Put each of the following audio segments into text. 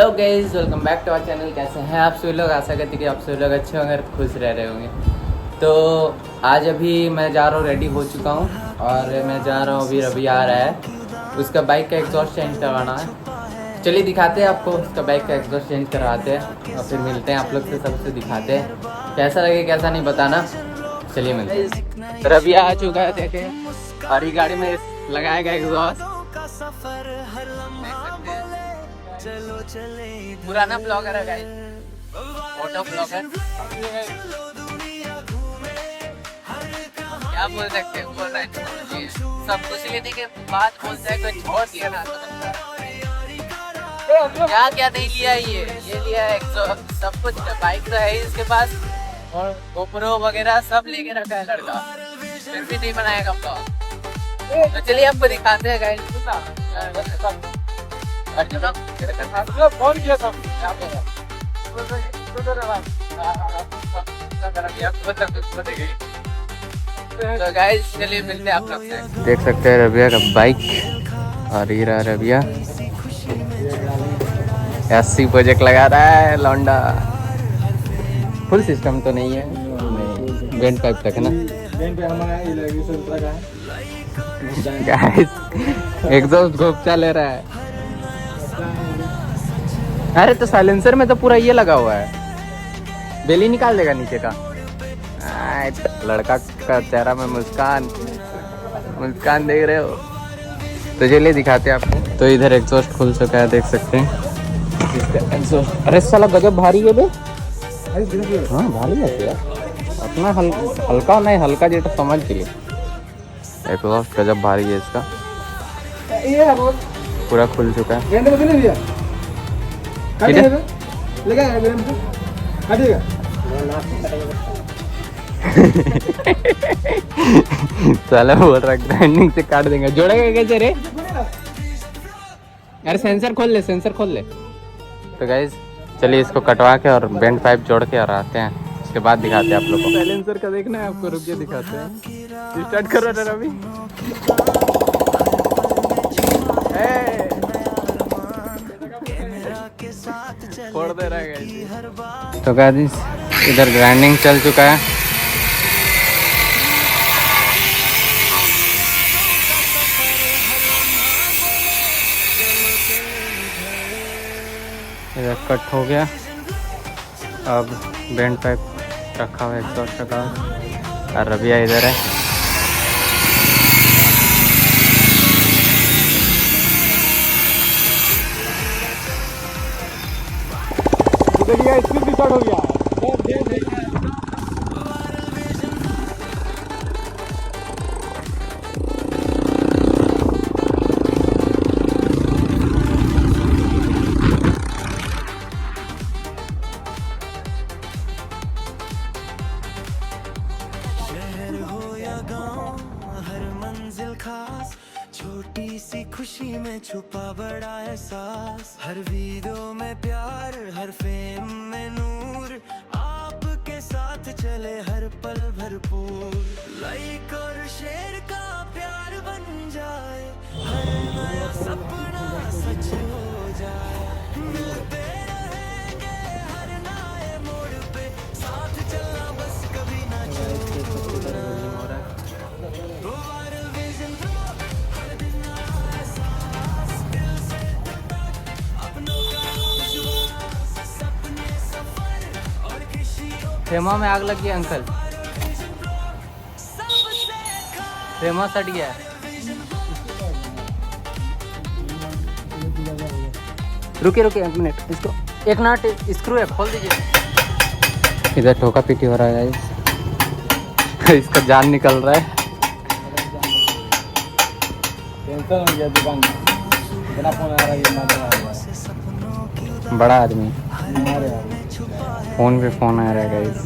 Hello guys, welcome back to our channel. कैसे हैं आप सभी लोग? आशा करती कि आप सभी लोग अच्छे होंगे और खुश रह रहे होंगे। तो आज अभी मैं जा रहा हूँ, रेडी हो चुका हूँ और मैं जा रहा हूँ। अभी रवि आ रहा है, उसका बाइक का एग्जॉस्ट चेंज करवाना है। चलिए दिखाते हैं आपको, उसका बाइक का एग्जॉस्ट चेंज करवाते हैं और फिर मिलते हैं आप लोग से, सबसे दिखाते हैं कैसा लगे कैसा नहीं बताना। चलिए मिलते हैं। रवि आ चुका है, देखे और ये गाड़ी में लगाएगा एग्जॉस्ट। पुराना ब्लॉगर है गाइस, फोटो ब्लॉगर। क्या बोल सकते हैं, बोल रहे हैं सब कुछ लेने के बाद बोलता है कुछ और दिया ना। क्या क्या नहीं लिया, ये लिया है सब कुछ। बाइक तो है इसके पास और गोप्रो वगैरह सब लेके रखा है लड़का, फिर भी नहीं बनाएगा ब्लॉग। तो चलिए आपको दिखाते हैं गाइस। फोन किया था तो गाइस, चलिए मिलते हैं आप लोग से। देख सकते हैं रबिया का बाइक और ये रहा रबिया। 80 प्रोजेक्ट लगा रहा है लौंडा। फुल सिस्टम तो नहीं है, बेंड पाइप तक है ना गाइस। एग्जॉस्ट घोपचा ले रहा है। अरे तो साइलेंसर में तो पूरा ये लगा हुआ है, बेली निकाल देगा नीचे का। लड़का का चेहरा में मुस्कान देख रहे हो। तो चलिए दिखाते हैं आपको। तो इधर एग्जॉस्ट खुल चुका है, देख सकते हैं इसका एग्जॉस्ट। अरे साला गजब भारी है बे। हाँ भारी है यार, उतना हल्का नहीं, हल्का जेटा समझ के लिए। एग्जॉस्ट गजब भारी है इसका, पूरा खुल चुका है। साला बोल रहा ग्राइंडिंग से काट देंगे। जोड़ेगा कैसे रे? अरे सेंसर खोल ले, सेंसर खोल ले। तो गाइस चलिए इसको कटवा के और बेंड पाइप जोड़ के और आते हैं, उसके बाद दिखाते हैं आप लोगों को। साइलेंसर का देखना है आपको, रुक के दिखाते हैं। स्टार्ट करो ना रवि। फोड़ दे रहा है। तो गाइस इधर ग्राइंडिंग चल चुका है। इधर कट हो गया। अब बेंड पाइप रखा हुआ है एग्जॉस्ट का और रबिया इधर है। स्पीड स्टार्ट हो गया। छोटी सी खुशी में छुपा बड़ा एहसास, हर वीडियो में प्यार, हर फेम में नूर, आपके साथ चले हर पल भरपूर। लाइक और शेयर का प्यार बन जाए, हर नया सपना सच हो जाए। मिलते रहेंगे हर नए मोड़ पे, साथ चलना बस कभी ना छोड़ना। फेमा में आग लगी है अंकल, फेमा सट गया है। रुकिए एक मिनट, इसको एक नट स्क्रू है, खोल दीजिए। इधर ठोका पीटी हो रहा है गाइस। इसका जान निकल रहा है। टेंशन हो गया दुकान में, इतना फोन आ रहा है। बड़ा आदमी फोन पे फोन आ रहा है गाइस।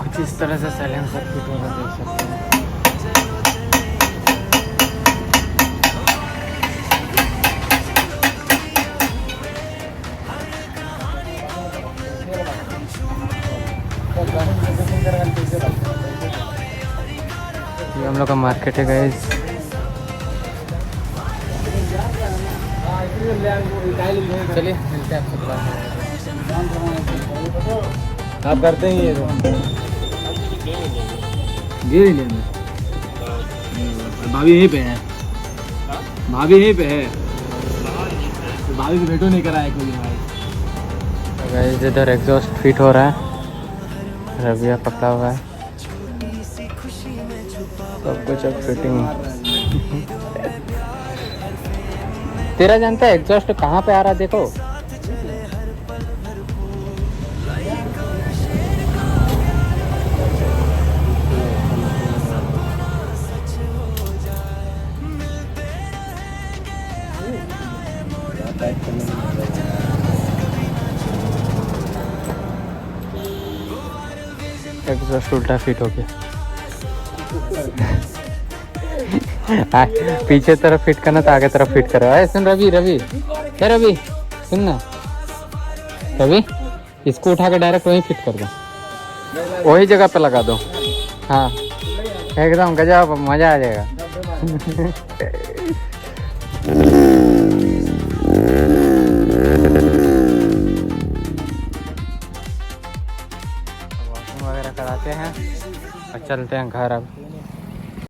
कुछ इस तरह से साइलेंसर फिट होगा, देख सकते हैं। हम लोग का मार्केट है गाइस। चलिए मिलते हैं आपसे बाद। आप करते हैं ये गिर लेंगे। भाभी यहीं पे है, भाभी यहीं पे है, भाभी से भेटो नहीं कराया कोई भाई। तो गाइस इधर एग्जॉस्ट फिट हो रहा है, रबिया पकड़ा हुआ है, सब कुछ अब फिटिंग। तेरा जानता है एग्जॉस्ट कहाँ पे आ रहा है? देखो एग्जॉस्ट उल्टा फिट हो गया। पीछे तरफ फिट करना तो आगे तरफ फिट करो। अरे सुन रवि, रवि क्या रवि सुन ना, रवि इसको उठा के डायरेक्ट वहीं फिट कर दो, वही जगह पे लगा दो। हाँ एकदम गजब, मजा आ जाएगा। वॉशिंग वगैरह कराते हैं और चलते हैं घर अब।